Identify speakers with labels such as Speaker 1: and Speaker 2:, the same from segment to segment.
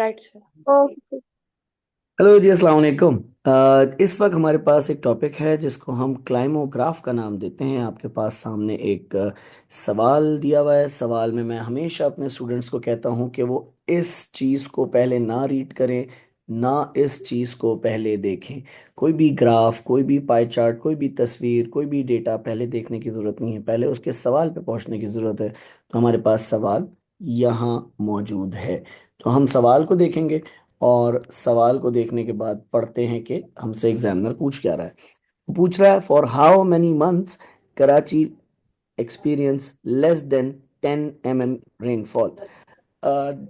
Speaker 1: Right sir.
Speaker 2: Okay.
Speaker 3: Hello जी, अस्सलाम वालेकुम। इस वक्त हमारे पास एक टॉपिक है जिसको हम क्लाइमोग्राफ का नाम देते हैं। आपके पास सामने एक सवाल दिया हुआ है। सवाल में मैं हमेशा अपने स्टूडेंट्स को कहता हूं कि वो इस चीज़ को पहले ना रीड करें, ना इस चीज़ को पहले देखें। कोई भी ग्राफ, कोई भी पाई चार्ट, कोई भी तस्वीर, कोई भी डेटा पहले देखने की ज़रूरत नहीं है, पहले उसके सवाल पे पहुंचने की ज़रूरत है। तो हमारे पास सवाल यहाँ मौजूद है। तो हम सवाल को देखेंगे और सवाल को देखने के बाद पढ़ते हैं कि हमसे एग्जामिनर पूछ क्या रहा है। वो पूछ रहा है, for how many months Karachi experience less than 10 mm rainfall.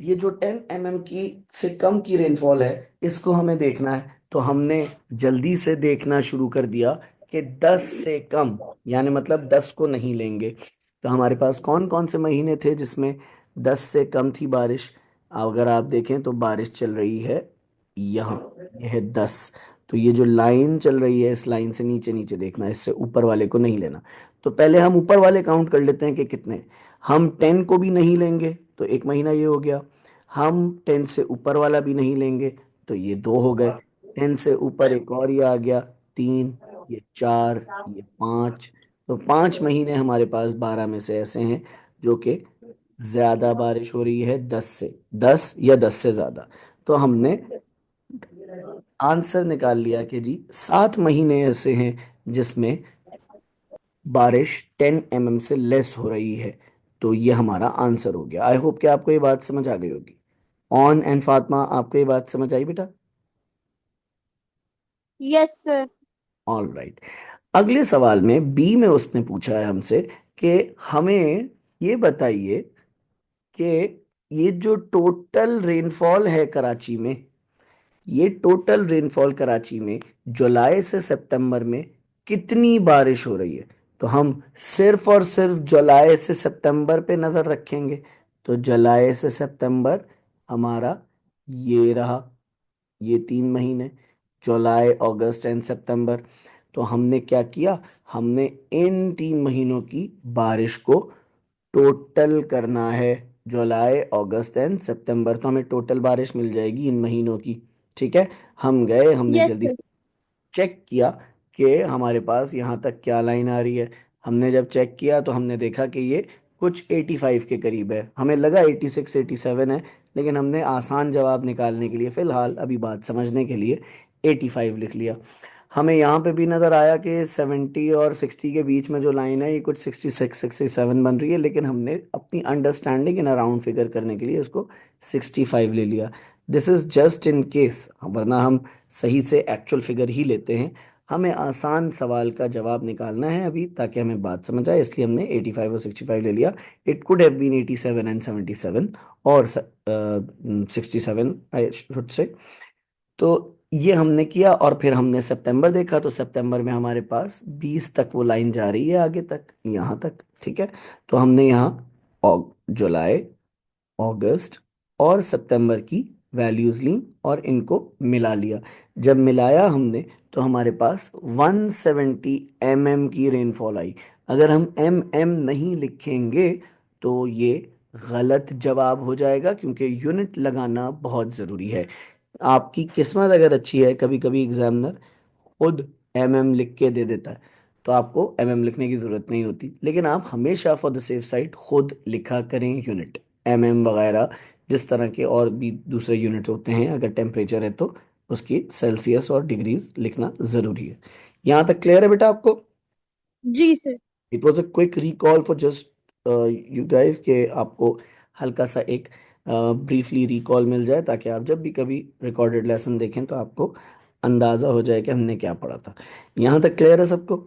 Speaker 3: ये जो 10 mm की से कम की रेनफॉल है, इसको हमें देखना है। तो हमने जल्दी से देखना शुरू कर दिया कि 10 से कम, यानी मतलब 10 को नहीं लेंगे। तो हमारे पास कौन कौन से महीने थे जिसमें 10 से कम थी बारिश। अगर आप देखें तो बारिश चल रही है यहाँ, यह है 10। तो ये जो लाइन चल रही है, इस लाइन से नीचे नीचे देखना है, इससे ऊपर वाले को नहीं लेना। तो पहले हम ऊपर वाले काउंट कर लेते हैं कि कितने। हम 10 को भी नहीं लेंगे तो एक महीना ये हो गया। हम 10 से ऊपर वाला भी नहीं लेंगे तो ये दो हो गए। 10 से ऊपर एक और ये आ गया, तीन, ये चार, ये पाँच। तो 5 महीने हमारे पास 12 में से ऐसे हैं जो कि ज्यादा बारिश हो रही है, 10 या 10 से ज्यादा। तो हमने आंसर निकाल लिया कि जी 7 महीने ऐसे हैं जिसमें बारिश 10 mm से लेस हो रही है। तो ये हमारा आंसर हो गया। आई होप कि आपको ये बात समझ आ गई होगी। ऑन एंड फातिमा, आपको ये बात समझ आई बेटा?
Speaker 2: Yes sir.
Speaker 3: All right. अगले सवाल में बी में उसने पूछा है हमसे कि हमें ये बताइए कि ये जो टोटल रेनफॉल है कराची में, ये टोटल रेनफॉल कराची में जुलाई से सितंबर में कितनी बारिश हो रही है। तो हम सिर्फ और सिर्फ जुलाई से सितंबर पे नजर रखेंगे। तो जुलाई से सितंबर हमारा ये रहा, ये 3 महीने, जुलाई अगस्त एंड सितंबर। तो हमने क्या किया, हमने इन 3 महीनों की बारिश को टोटल करना है। जुलाई अगस्त एंड सितंबर, तो हमें टोटल बारिश मिल जाएगी इन महीनों की। ठीक है। हम गए, हमने
Speaker 2: यस
Speaker 3: जल्दी
Speaker 2: सर।
Speaker 3: से चेक किया कि हमारे पास यहाँ तक क्या लाइन आ रही है। हमने जब चेक किया तो हमने देखा कि ये कुछ 85 के करीब है। हमें लगा 86 87 है, लेकिन हमने आसान जवाब निकालने के लिए, फिलहाल अभी बात समझने के लिए, 85 लिख लिया। हमें यहाँ पे भी नज़र आया कि 70 और 60 के बीच में जो लाइन है, ये कुछ 66 67 बन रही है, लेकिन हमने अपनी अंडरस्टैंडिंग इन राउंड फिगर करने के लिए उसको 65 ले लिया। This is just in case, वरना हम सही से एक्चुअल फिगर ही लेते हैं। हमें आसान सवाल का जवाब निकालना है अभी, ताकि हमें बात समझ आए, इसलिए हमने 85 और 65 ले लिया। It could have been 87 and 77 और 67 आई शुड से। तो ये हमने किया और फिर हमने सितंबर देखा। तो सितंबर में हमारे पास 20 तक वो लाइन जा रही है, आगे तक, यहाँ तक। ठीक है। तो हमने यहाँ जुलाई, अगस्त और सितंबर की वैल्यूज ली और इनको मिला लिया। जब मिलाया हमने तो हमारे पास 170 mm की रेनफॉल आई। अगर हम mm नहीं लिखेंगे तो ये गलत जवाब हो जाएगा, क्योंकि यूनिट लगाना बहुत ज़रूरी है। आपकी किस्मत अगर अच्छी है, कभी कभी एग्जामिनर खुद लिख के दे देता है, तो आपको लिखने की ज़रूरत नहीं होती। लेकिन आप हमेशा फॉर द सेफ साइड खुद लिखा करें यूनिट, वगैरह, जिस तरह के और भी दूसरे यूनिट होते हैं। अगर टेम्परेचर है तो उसकी सेल्सियस और डिग्रीज लिखना ज़रूरी है। यहाँ तक क्लियर है बेटा आपको?
Speaker 2: जी sir.
Speaker 3: It was a quick recall for just you guys, के आपको हल्का सा एक ब्रीफली रिकॉल मिल जाए, ताकि आप जब भी कभी रिकॉर्डेड लेसन देखें तो आपको अंदाज़ा हो जाए कि हमने क्या पढ़ा था। यहाँ तक क्लियर है सबको?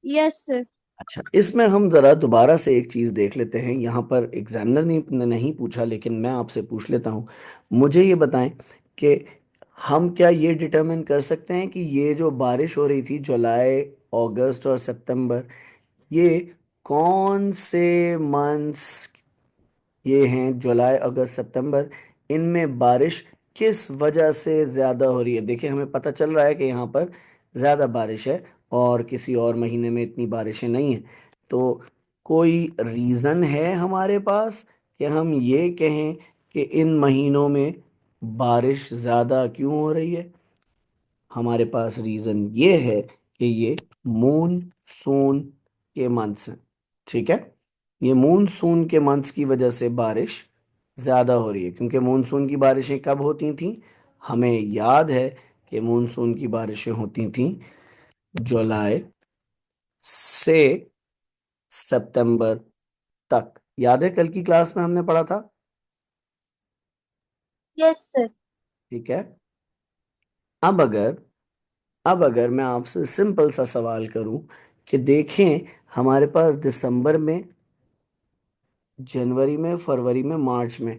Speaker 2: Yes sir.
Speaker 3: अच्छा, इसमें हम ज़रा दोबारा से एक चीज़ देख लेते हैं। यहाँ पर एग्जामिनर ने नहीं पूछा, लेकिन मैं आपसे पूछ लेता हूँ। मुझे ये बताएं कि हम क्या ये डिटरमिन कर सकते हैं कि ये जो बारिश हो रही थी जुलाई, अगस्त और सितंबर, ये कौन से मंथ्स ये हैं, जुलाई अगस्त सितंबर, इनमें बारिश किस वजह से ज़्यादा हो रही है? देखिए, हमें पता चल रहा है कि यहाँ पर ज़्यादा बारिश है और किसी और महीने में इतनी बारिशें नहीं हैं। तो कोई रीज़न है हमारे पास कि हम ये कहें कि इन महीनों में बारिश ज्यादा क्यों हो रही है? हमारे पास रीजन ये है कि ये मूनसून के मंथ्स हैं। ठीक है, ये मूनसून के मंथ्स की वजह से बारिश ज्यादा हो रही है, क्योंकि मूनसून की बारिशें कब होती थी? हमें याद है कि मूनसून की बारिशें होती थी जुलाई से सितंबर तक। याद है, कल की क्लास में हमने पढ़ा था।
Speaker 2: Yes sir.
Speaker 3: ठीक है, अब अगर मैं आपसे सिंपल सा सवाल करूं कि देखें, हमारे पास दिसंबर में, जनवरी में, फरवरी में, मार्च में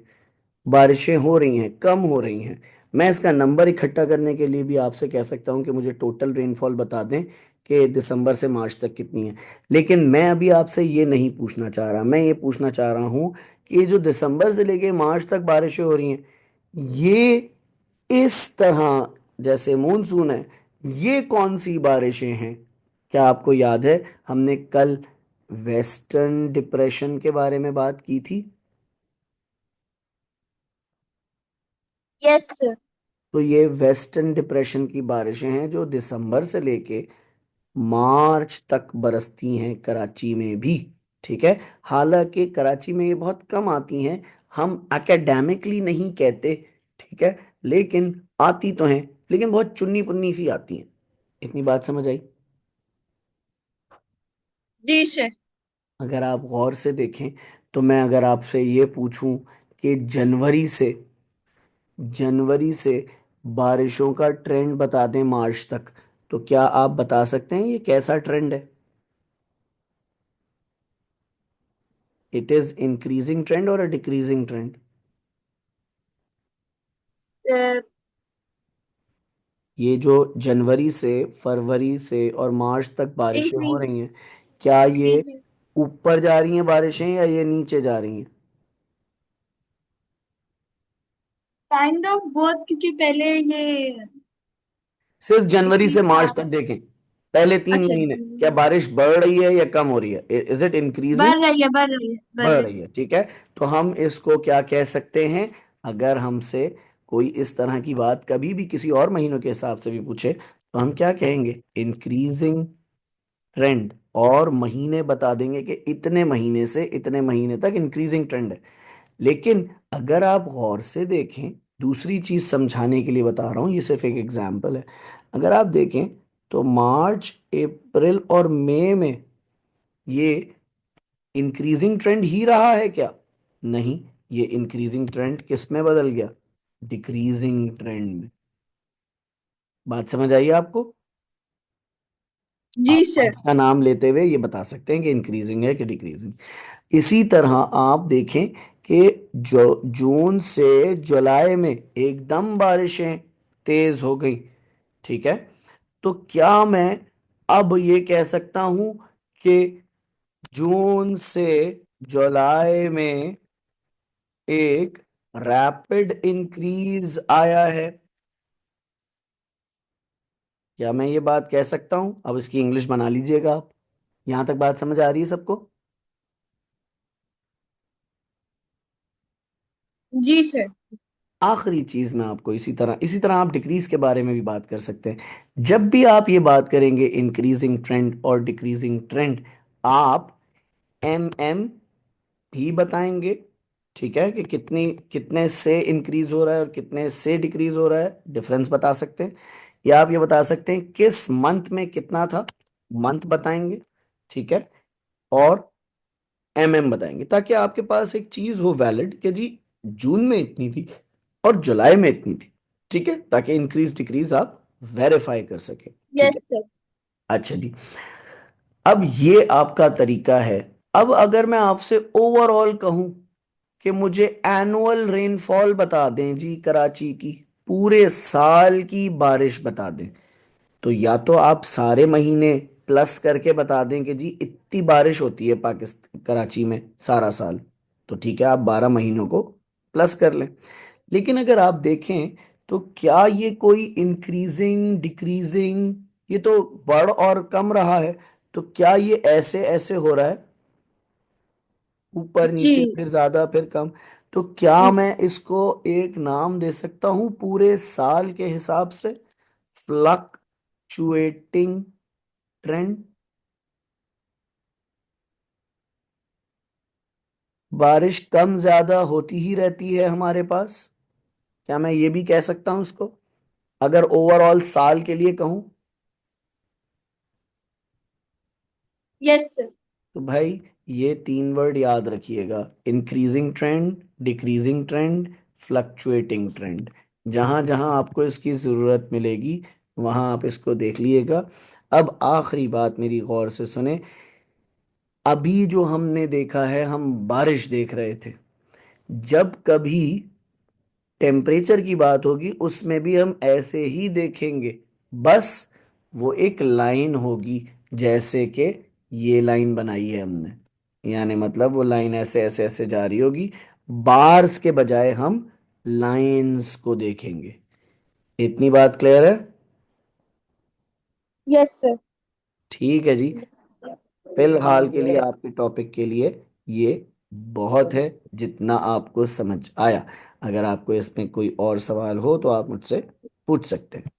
Speaker 3: बारिशें हो रही हैं, कम हो रही हैं। मैं इसका नंबर इकट्ठा करने के लिए भी आपसे कह सकता हूं कि मुझे टोटल रेनफॉल बता दें कि दिसंबर से मार्च तक कितनी है। लेकिन मैं अभी आपसे ये नहीं पूछना चाह रहा, मैं ये पूछना चाह रहा हूं कि ये जो दिसंबर से लेके मार्च तक बारिशें हो रही हैं, ये इस तरह, जैसे मूनसून है, ये कौन सी बारिशें हैं? क्या आपको याद है, हमने कल वेस्टर्न डिप्रेशन के बारे में बात की थी।
Speaker 2: Yes sir.
Speaker 3: तो ये वेस्टर्न डिप्रेशन की बारिशें हैं जो दिसंबर से लेके मार्च तक बरसती हैं कराची में भी। ठीक है, हालांकि कराची में ये बहुत कम आती हैं, हम एकेडमिकली नहीं कहते। ठीक है, लेकिन आती तो हैं, लेकिन बहुत चुन्नी पुन्नी सी आती हैं। इतनी बात समझ आई?
Speaker 2: जी सर।
Speaker 3: अगर आप गौर से देखें, तो मैं अगर आपसे ये पूछूं कि जनवरी से बारिशों का ट्रेंड बता दें मार्च तक, तो क्या आप बता सकते हैं ये कैसा ट्रेंड है? इट इज इंक्रीजिंग ट्रेंड और अ डिक्रीजिंग ट्रेंड? ये जो जनवरी से, फरवरी से और मार्च तक बारिशें हो
Speaker 2: इंक्रीज।
Speaker 3: रही हैं, क्या ये
Speaker 2: डिक्रीजिंग।
Speaker 3: ऊपर जा रही हैं बारिशें या ये नीचे जा रही हैं?
Speaker 2: काइंड ऑफ बोथ, क्योंकि पहले ये
Speaker 3: सिर्फ जनवरी से
Speaker 2: डिक्रीज था।
Speaker 3: मार्च तक देखें, पहले तीन
Speaker 2: अच्छा।
Speaker 3: महीने, क्या बारिश बढ़ रही है या कम हो रही है? Is it increasing?
Speaker 2: बढ़ रही है, बढ़ रही है, बढ़
Speaker 3: बढ़
Speaker 2: रही
Speaker 3: रही है। ठीक है, तो हम इसको क्या कह सकते हैं? अगर हमसे कोई इस तरह की बात कभी भी किसी और महीनों के हिसाब से भी पूछे, तो हम क्या कहेंगे? इंक्रीजिंग ट्रेंड, और महीने बता देंगे कि इतने महीने से इतने महीने तक इंक्रीजिंग ट्रेंड है। लेकिन अगर आप गौर से देखें, दूसरी चीज समझाने के लिए बता रहा हूं, ये सिर्फ एक एग्जाम्पल है। अगर आप देखें तो मार्च, अप्रैल और मई में ये इंक्रीजिंग ट्रेंड ही रहा है क्या? नहीं, ये इंक्रीजिंग ट्रेंड किस में बदल गया? डिक्रीजिंग ट्रेंड में। बात समझ आई आपको?
Speaker 2: है। जी
Speaker 3: आप
Speaker 2: सर।
Speaker 3: मंथ्स का नाम लेते हुए ये बता सकते हैं कि इंक्रीजिंग है कि डिक्रीजिंग। इसी तरह आप देखें कि जो जून से जुलाई में एकदम बारिशें तेज हो गई। ठीक है, तो क्या मैं अब ये कह सकता हूं कि जून से जुलाई में एक रैपिड इंक्रीज आया है? क्या मैं ये बात कह सकता हूं? अब इसकी इंग्लिश बना लीजिएगा आप। यहां तक बात समझ आ रही है सबको?
Speaker 2: जी सर।
Speaker 3: आखिरी चीज मैं आपको इसी तरह आप डिक्रीज के बारे में भी बात कर सकते हैं। जब भी आप ये बात करेंगे इंक्रीजिंग ट्रेंड और डिक्रीजिंग ट्रेंड, आप एम भी बताएंगे। ठीक है, कि कितनी, कितने से इंक्रीज हो रहा है और कितने से डिक्रीज हो रहा है, डिफरेंस बता सकते हैं। या आप ये बता सकते हैं किस मंथ में कितना था, मंथ बताएंगे। ठीक है, और बताएंगे, ताकि आपके पास एक चीज हो वैलिड कि जी जून में इतनी थी और जुलाई में इतनी थी। ठीक है, ताकि इंक्रीज डिक्रीज आप वेरीफाई कर सके। ठीक है,
Speaker 2: यस सर।
Speaker 3: अच्छा जी, अब ये आपका तरीका है। अब अगर मैं आपसे ओवरऑल कहूं कि मुझे एनुअल रेनफॉल बता दें जी कराची की, पूरे साल की बारिश बता दें, तो या तो आप सारे महीने प्लस करके बता दें कि जी इतनी बारिश होती है पाकिस्तान कराची में सारा साल, तो ठीक है, आप 12 महीनों को प्लस कर लें। लेकिन अगर आप देखें, तो क्या ये कोई इंक्रीजिंग डिक्रीजिंग, ये तो बढ़ और कम रहा है, तो क्या ये ऐसे ऐसे हो रहा है, ऊपर नीचे
Speaker 2: जी।
Speaker 3: फिर ज्यादा फिर कम? तो क्या
Speaker 2: जी।
Speaker 3: मैं इसको एक नाम दे सकता हूं पूरे साल के हिसाब से? Fluctuating trend. बारिश कम ज्यादा होती ही रहती है हमारे पास, क्या मैं ये भी कह सकता हूं इसको, अगर ओवरऑल साल के लिए कहूं?
Speaker 2: Yes sir.
Speaker 3: तो भाई ये तीन वर्ड याद रखिएगा: increasing trend, decreasing trend, fluctuating trend. जहां जहां आपको इसकी ज़रूरत मिलेगी वहां आप इसको देख लीजिएगा। अब आखिरी बात मेरी गौर से सुने। अभी जो हमने देखा है, हम बारिश देख रहे थे, जब कभी टेम्परेचर की बात होगी उसमें भी हम ऐसे ही देखेंगे। बस वो एक लाइन होगी, जैसे कि ये लाइन बनाई है हमने, यानी मतलब वो लाइन ऐसे ऐसे ऐसे जा रही होगी। बार्स के बजाय हम लाइंस को देखेंगे। इतनी बात क्लियर है?
Speaker 2: Yes sir.
Speaker 3: ठीक है जी। फिलहाल के लिए आपके टॉपिक के लिए ये बहुत है, जितना आपको समझ आया। अगर आपको इसमें कोई और सवाल हो तो आप मुझसे पूछ सकते हैं।